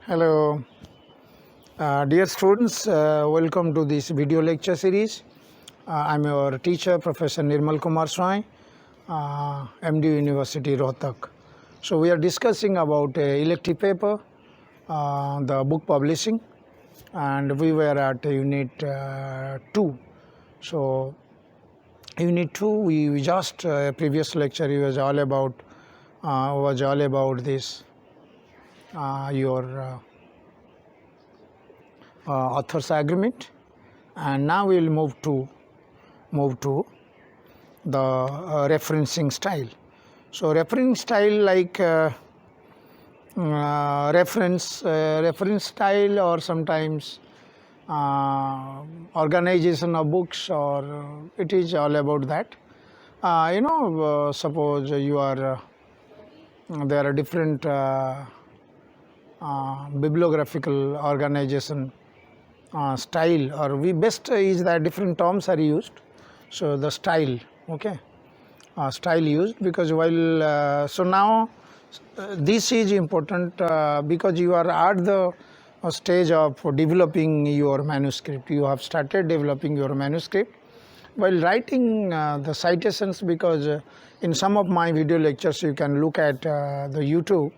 Hello, dear students, welcome to this video lecture series. I'm your teacher, Professor Nirmal Kumar Swain, MD University Rohtak. So we are discussing about elective paper, the book publishing, and we were at Unit 2. So Unit 2, we just previous lecture was all about this your author's agreement, and now we will move to the referencing style. So referencing style, like reference style, or sometimes organization of books, or it is all about that. Suppose you are there are different bibliographical organization style, or we best is that different terms are used. So the style, okay, style used, because while so now this is important because you are at the stage of developing your manuscript. You have started developing your manuscript while writing the citations, because in some of my video lectures you can look at the YouTube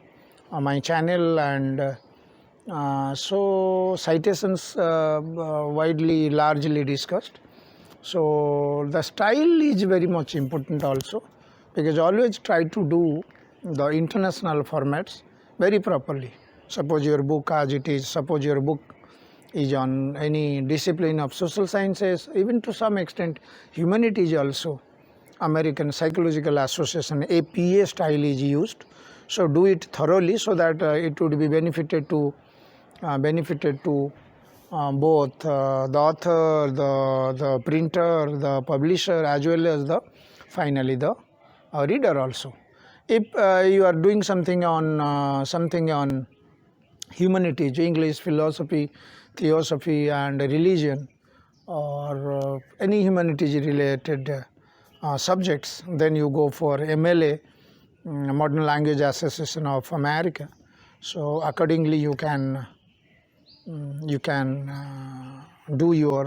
my channel, and so citations largely discussed. So the style is very much important also, because always try to do the international formats very properly. Suppose your book as it is, suppose your book is on any discipline of social sciences, even to some extent humanities also, American Psychological Association APA style is used. So do it thoroughly, so that it would be benefited to both the author, the printer, the publisher, as well as finally the reader also. If you are doing something on humanities, English, philosophy, theosophy, and religion, or any humanities related subjects, then you go for MLA, Modern Language Association of America. So accordingly you can do your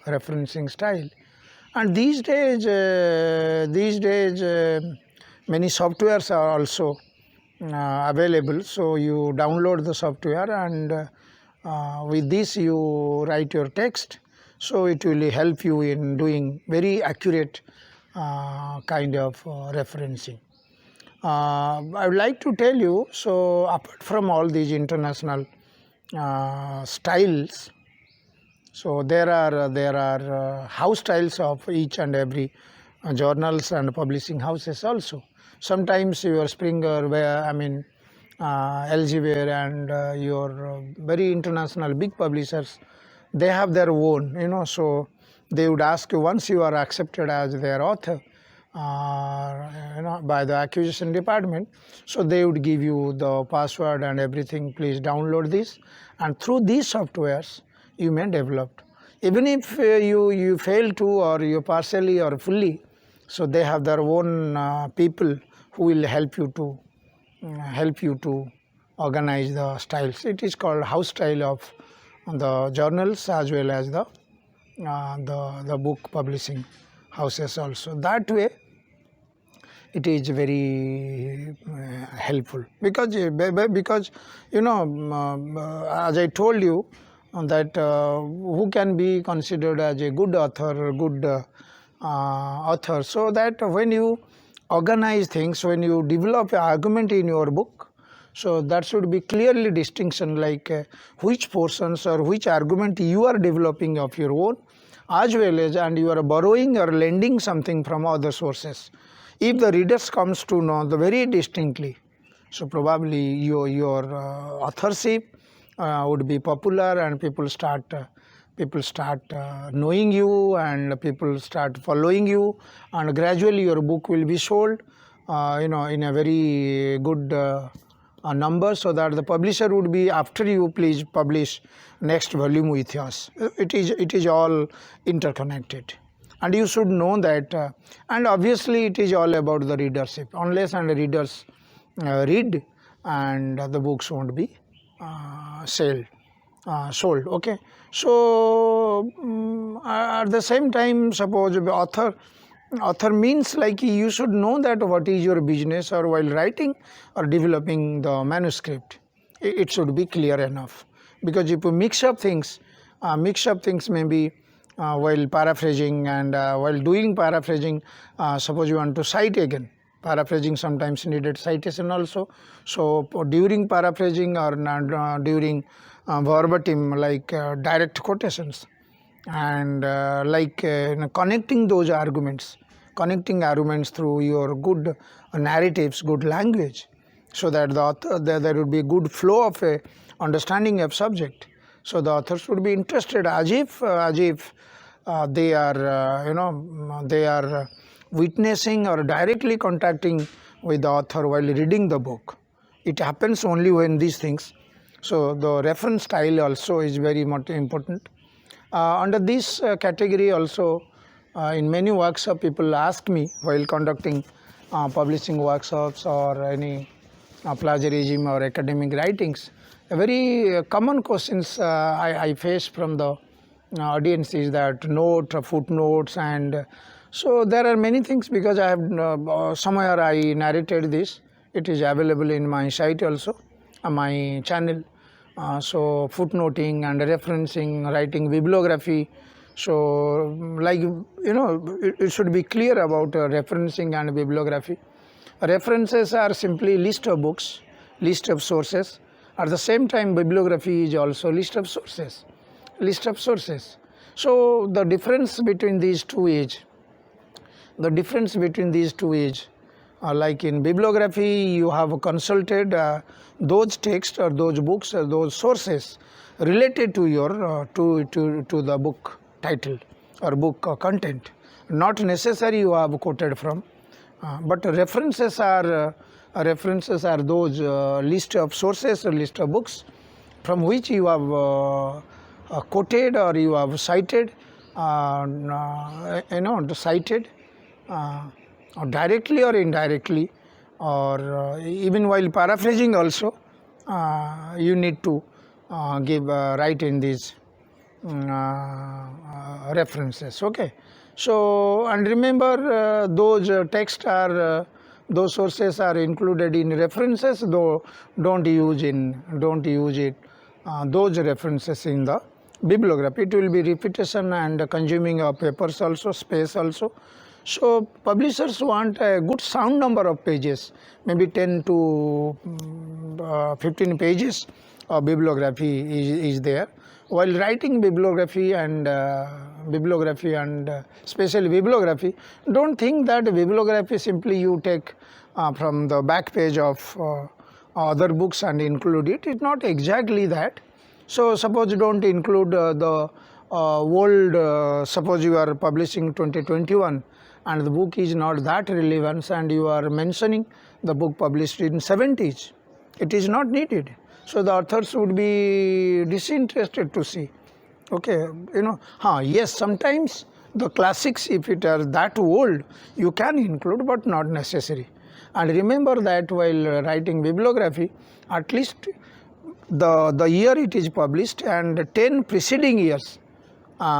referencing style. And these days many softwares are also available. So you download the software, and with this you write your text. So it will help you in doing very accurate kind of referencing. I would like to tell you, so apart from all these international styles, so there are house styles of each and every journals and publishing houses also. Sometimes your Springer, Elsevier, and your very international big publishers, they have their own, so they would ask you, once you are accepted as their author by the acquisition department, so they would give you the password and everything. Please download this, and through these softwares you may develop. Even if you fail to, or you partially or fully, so they have their own people who will help you to organize the styles. It is called house style of the journals, as well as the book publishing houses also. That way it is very helpful, because as I told you, that who can be considered as a good author, so that when you organize things, when you develop an argument in your book, so that should be clearly distinction, like which portions or which argument you are developing of your own, as well as, and you are borrowing or lending something from other sources. If the readers comes to know the very distinctly, so probably your authorship would be popular, and people start knowing you, and people start following you, and gradually your book will be sold in a very good number, so that the publisher would be after you, please publish next volume with us. It is all interconnected, and you should know that. And obviously it is all about the readership. Unless and readers read, and the books won't be sold. Okay, so at the same time, suppose author means like you should know that what is your business, or while writing or developing the manuscript, it should be clear enough. Because if you mix up things maybe while paraphrasing, and while doing paraphrasing, suppose you want to cite again. Paraphrasing sometimes needed citation also. So during paraphrasing or during verbatim, like direct quotations, and connecting those arguments, through your good narratives, good language, so that the author, there would be a good flow of a understanding of subject. So the authors would be interested, as if they are they are witnessing or directly contacting with the author while reading the book. It happens only when these things. So the reference style also is very much important. Under this category also, in many workshops, people ask me while conducting publishing workshops or any plagiarism or academic writings. A very common questions I face from the audience is that footnotes, and so there are many things, because I have somewhere I narrated this. It is available in my site also, my channel. So footnoting and referencing, writing bibliography. So it should be clear about referencing and bibliography. References are simply list of books, list of sources. At the same time, bibliography is also list of sources. So the difference between these two is, like in bibliography, you have consulted those texts or those books or those sources related to your to the book title or book content. Not necessary you have quoted from, but references are those list of sources or list of books from which you have quoted or you have cited, or directly or indirectly, or even while paraphrasing also, you need to write in these references. Okay, so and remember those texts are those sources are included in references, though don't use it those references in the bibliography. It will be repetition and consuming of papers also, space also. So publishers want a good sound number of pages, maybe 10 to 15 pages of bibliography is there. While writing bibliography and especially bibliography, don't think that bibliography simply you take from the back page of other books and include it. It's not exactly that. So suppose you don't include the old, suppose you are publishing 2021 and the book is not that relevant, and you are mentioning the book published in 70s, it is not needed. So the authors would be disinterested to see. Okay, yes, sometimes the classics, if it are that old, you can include, but not necessary. And remember that while writing bibliography, at least the year it is published and 10 preceding years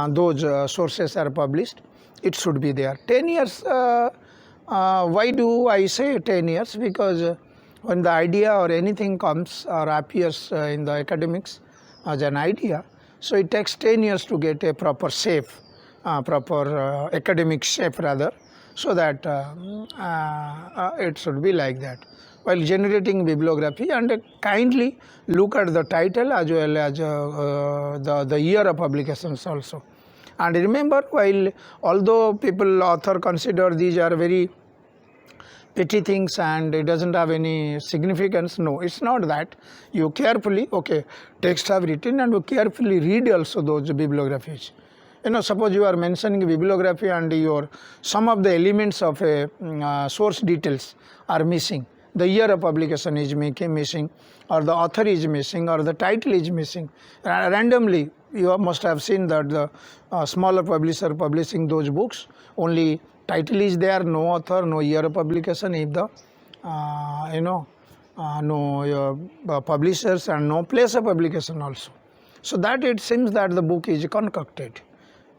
those sources are published, it should be there. 10 years, why do I say 10 years? Because when the idea or anything comes or appears in the academics as an idea, so it takes 10 years to get a proper shape, academic shape rather, so that it should be like that. While generating bibliography, and kindly look at the title as well as the year of publications also. And remember, although author consider these are very petty things and it doesn't have any significance, no, it's not that. You carefully, text have written, and you carefully read also those bibliographies. Suppose you are mentioning bibliography and some of the elements of a source details are missing. The year of publication is missing, or the author is missing, or the title is missing. Randomly, you must have seen that the smaller publisher publishing those books, only title is there, no author, no year of publication. If the no publishers, and no place of publication also. So that it seems that the book is concocted.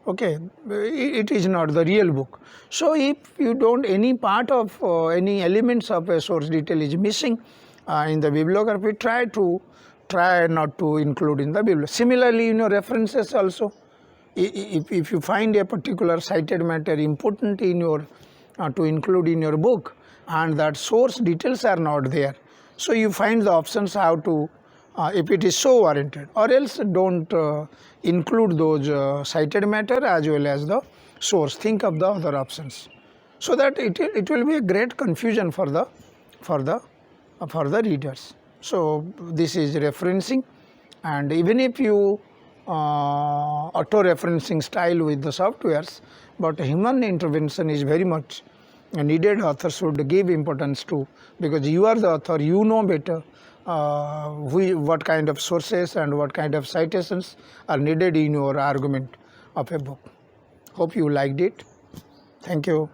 Okay, it is not the real book. So if you don't, any part of any elements of a source detail is missing in the bibliography, try not to include in the bibliography. Similarly, in your references also, if you find a particular cited matter important in your to include in your book, and that source details are not there, so you find the options how to, if it is so warranted, or else don't include those cited matter as well as the source. Think of the other options, so that it will be a great confusion for the readers. So this is referencing, and even if you auto-referencing style with the softwares, but human intervention is very much needed. Authors should give importance to, because you are the author, you know better what kind of sources and what kind of citations are needed in your argument of a book. Hope you liked it. Thank you.